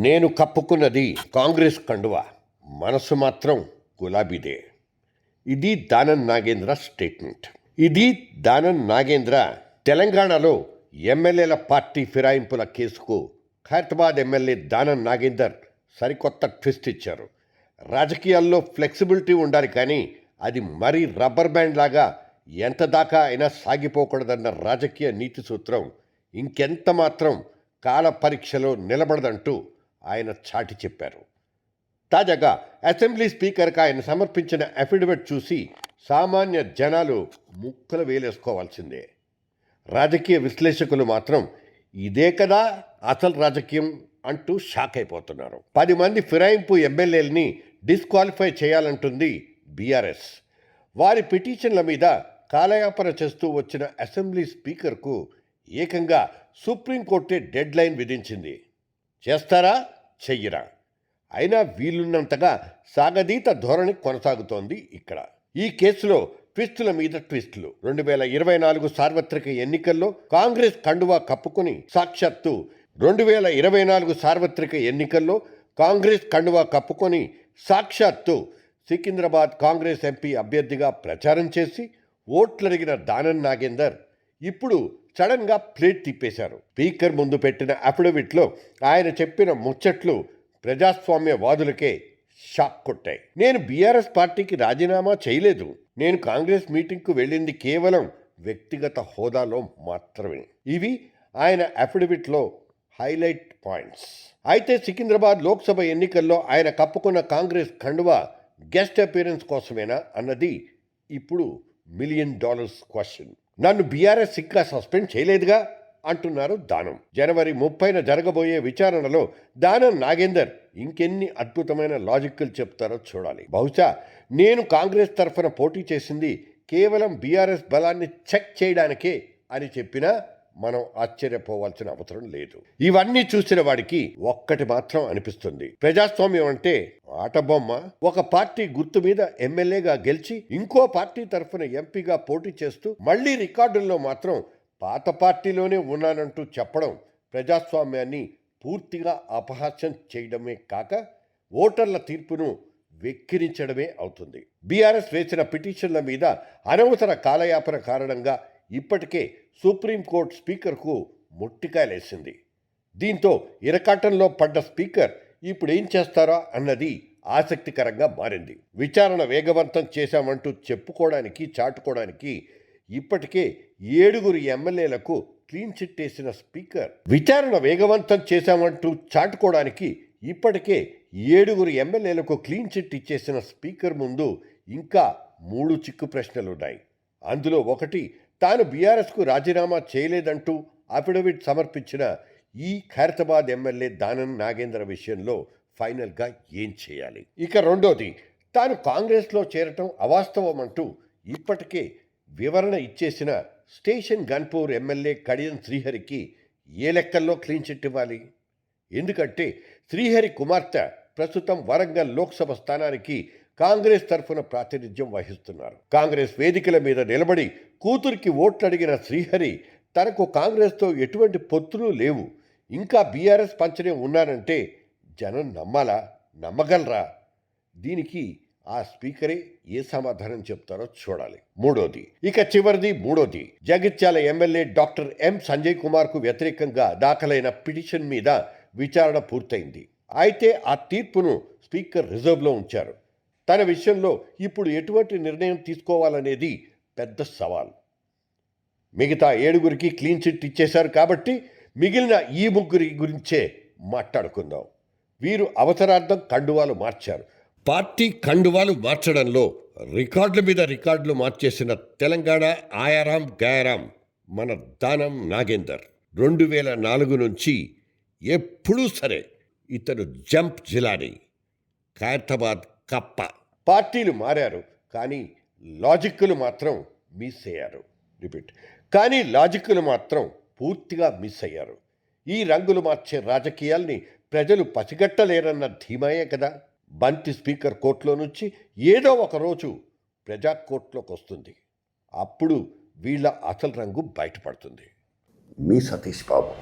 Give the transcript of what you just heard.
నేను కప్పుకున్నది కాంగ్రెస్ కండువా, మనసు మాత్రం గులాబీదే. ఇది దానం నాగేంద్ర స్టేట్మెంట్. ఇది దానం నాగేంద్ర తెలంగాణలో ఎమ్మెల్యేల పార్టీ ఫిరాయింపుల కేసుకు ఖైరతాబాద్ ఎమ్మెల్యే దానం నాగేందర్ సరికొత్త ట్విస్ట్ ఇచ్చారు. రాజకీయాల్లో ఫ్లెక్సిబిలిటీ ఉండాలి, కానీ అది మరీ రబ్బర్ బ్యాండ్ లాగా ఎంత దాకా అయినా సాగిపోకూడదన్న రాజకీయ నీతి సూత్రం ఇంకెంత మాత్రం కాల పరీక్షలో నిలబడదంటూ ఆయన చాటి చెప్పారు. తాజాగా అసెంబ్లీ స్పీకర్కి ఆయన సమర్పించిన అఫిడవిట్ చూసి సామాన్య జనాలు ముక్కలు వేలేసుకోవాల్సిందే. రాజకీయ విశ్లేషకులు మాత్రం ఇదే కదా అసలు రాజకీయం అంటూ షాక్ అయిపోతున్నారు. 10 మంది ఫిరాయింపు ఎమ్మెల్యేలని డిస్క్వాలిఫై చేయాలంటుంది బీఆర్ఎస్. వారి పిటిషన్ల మీద కాలయాపన చేస్తూ వచ్చిన అసెంబ్లీ స్పీకర్కు ఏకంగా సుప్రీంకోర్టే డెడ్ లైన్ విధించింది. చేస్తారా చెయ్యరా, అయినా వీలున్నంతగా సాగదీత ధోరణి కొనసాగుతోంది ఇక్కడ. ఈ కేసులో ట్విస్టుల మీద ట్విస్టులు. 2024 సార్వత్రిక ఎన్నికల్లో కాంగ్రెస్ కండువా కప్పుకుని సాక్షాత్తు 2024 సార్వత్రిక ఎన్నికల్లో కాంగ్రెస్ కండువా కప్పుకొని సాక్షాత్తు సికింద్రాబాద్ కాంగ్రెస్ ఎంపీ అభ్యర్థిగా ప్రచారం చేసి ఓట్లడిగిన దానం నాగేందర్ ఇప్పుడు సడన్గా ప్లేట్ తిప్పేశారు. స్పీకర్ ముందు పెట్టిన అఫిడవిట్లో ఆయన చెప్పిన ముచ్చట్లు ప్రజాస్వామ్యవాదులకే షాక్ కొట్టాయి. నేను బీఆర్ఎస్ పార్టీకి రాజీనామా చేయలేదు, నేను కాంగ్రెస్ మీటింగ్కు వెళ్ళింది కేవలం వ్యక్తిగత హోదాలో మాత్రమే. ఇవి ఆయన అఫిడవిట్లో హైలైట్ పాయింట్స్. అయితే సికింద్రాబాద్ లోక్సభ ఎన్నికల్లో ఆయన కప్పుకున్న కాంగ్రెస్ కండువా గెస్ట్ అపీరెన్స్ కోసమేనా అన్నది ఇప్పుడు $1 మిలియన్ క్వశ్చన్. నన్ను బీఆర్ఎస్ ఇంకా సస్పెండ్ చేయలేదుగా అంటున్నారు దానం. జనవరి 30న జరగబోయే విచారణలో దానం నాగేందర్ ఇంకెన్ని అద్భుతమైన లాజిక్లు చెప్తారో చూడాలి. బహుశా నేను కాంగ్రెస్ తరఫున పోటీ చేసింది కేవలం బీఆర్ఎస్ బలాన్ని చెక్ చేయడానికే అని చెప్పినా మనం ఆశ్చర్యపోవాల్సిన అవసరం లేదు. ఇవన్నీ చూసిన వాడికి ఒక్కటి మాత్రం అనిపిస్తుంది, ప్రజాస్వామ్యం అంటే ఆటబొమ్మ. ఒక పార్టీ గుర్తు మీద ఎమ్మెల్యేగా గెలిచి ఇంకో పార్టీ తరఫున ఎంపీగా పోటీ చేస్తూ మళ్లీ రికార్డుల్లో మాత్రం పాత పార్టీలోనే ఉన్నానంటూ చెప్పడం ప్రజాస్వామ్యాన్ని పూర్తిగా అపహాస్యం చేయడమే కాక ఓటర్ల తీర్పును వెక్కిరించడమే అవుతుంది. బీఆర్ఎస్ వేసిన పిటిషన్ల మీద అనవసర కాలయాపన కారణంగా ఇప్పటికే సుప్రీంకోర్టు స్పీకర్కు ముట్టికాయలేసింది. దీంతో ఇరకాటంలో పడ్డ స్పీకర్ ఇప్పుడు ఏం చేస్తారా అన్నది ఆసక్తికరంగా మారింది. విచారణ వేగవంతం చేశామంటూ చెప్పుకోవడానికి చాటుకోవడానికి ఇప్పటికే 7 ఎమ్మెల్యేలకు క్లీన్ చిట్ వేసిన స్పీకర్, విచారణ వేగవంతం చేశామంటూ చాటుకోవడానికి ఇప్పటికే 7 ఎమ్మెల్యేలకు క్లీన్ చిట్ ఇచ్చేసిన స్పీకర్ ముందు ఇంకా 3 చిక్కు ప్రశ్నలున్నాయి. అందులో ఒకటి, తాను బీఆర్ఎస్కు రాజీనామా చేయలేదంటూ అఫిడవిట్ సమర్పించిన ఈ ఖైరతాబాద్ ఎమ్మెల్యే దానం నాగేంద్ర విషయంలో ఫైనల్గా ఏం చేయాలి. ఇక రెండోది, తాను కాంగ్రెస్లో చేరటం అవాస్తవం అంటూ ఇప్పటికే వివరణ ఇచ్చేసిన స్టేషన్ గన్పూర్ ఎమ్మెల్యే కడియం శ్రీహరికి ఏ లెక్కల్లో క్లీన్ చిట్ ఇవ్వాలి? ఎందుకంటే శ్రీహరి కుమార్తె ప్రస్తుతం వరంగల్ లోక్సభ స్థానానికి కాంగ్రెస్ తరఫున ప్రాతినిధ్యం వహిస్తున్నారు. కాంగ్రెస్ వేదికల మీద నిలబడి కూతురికి ఓట్లడిగిన శ్రీహరి తనకు కాంగ్రెస్తో ఎటువంటి పొత్తులు లేవు, ఇంకా బీఆర్ఎస్ పంచనే ఉన్నానంటే జనం నమ్మాలా, నమ్మగలరా? దీనికి ఆ స్పీకరే ఏ సమాధానం చెప్తారో చూడాలి. మూడోది, Jagtial MLA doctor M Sanjay కుమార్కు వ్యతిరేకంగా దాఖలైన పిటిషన్ మీద విచారణ పూర్తయింది. అయితే ఆ తీర్పును స్పీకర్ రిజర్వ్లో ఉంచారు. తన విషయంలో ఇప్పుడు ఎటువంటి నిర్ణయం తీసుకోవాలనేది పెద్ద సవాల్. మిగతా 7 క్లీన్ చిట్ ఇచ్చేశారు కాబట్టి మిగిలిన ఈ 3 గురించే మాట్లాడుకుందాం. వీరు అవసరార్థం కండువాలు మార్చారు. పార్టీ కండువాలు మార్చడంలో రికార్డుల మీద రికార్డులు మార్చేసిన తెలంగాణ ఆయారాం గయారాం మన దానం నాగేందర్. 2004 నుంచి ఎప్పుడూ సరే ఇతను జంప్ జిలానీ, ఖైరతాబాద్ కప్ప. పార్టీలు మారారు, కానీ లాజిక్కులు మాత్రం మిస్ అయ్యారు. కానీ లాజిక్కులు మాత్రం పూర్తిగా మిస్ అయ్యారు. ఈ రంగులు మార్చే రాజకీయాల్ని ప్రజలు పసిగట్టలేరన్న ధీమాయే కదా బంతి స్పీకర్ కోర్టులో నుంచి ఏదో ఒక రోజు ప్రజా కోర్టులోకి వస్తుంది. అప్పుడు వీళ్ళ అసలు రంగు బయటపడుతుంది. మీ సతీష్ బాబు.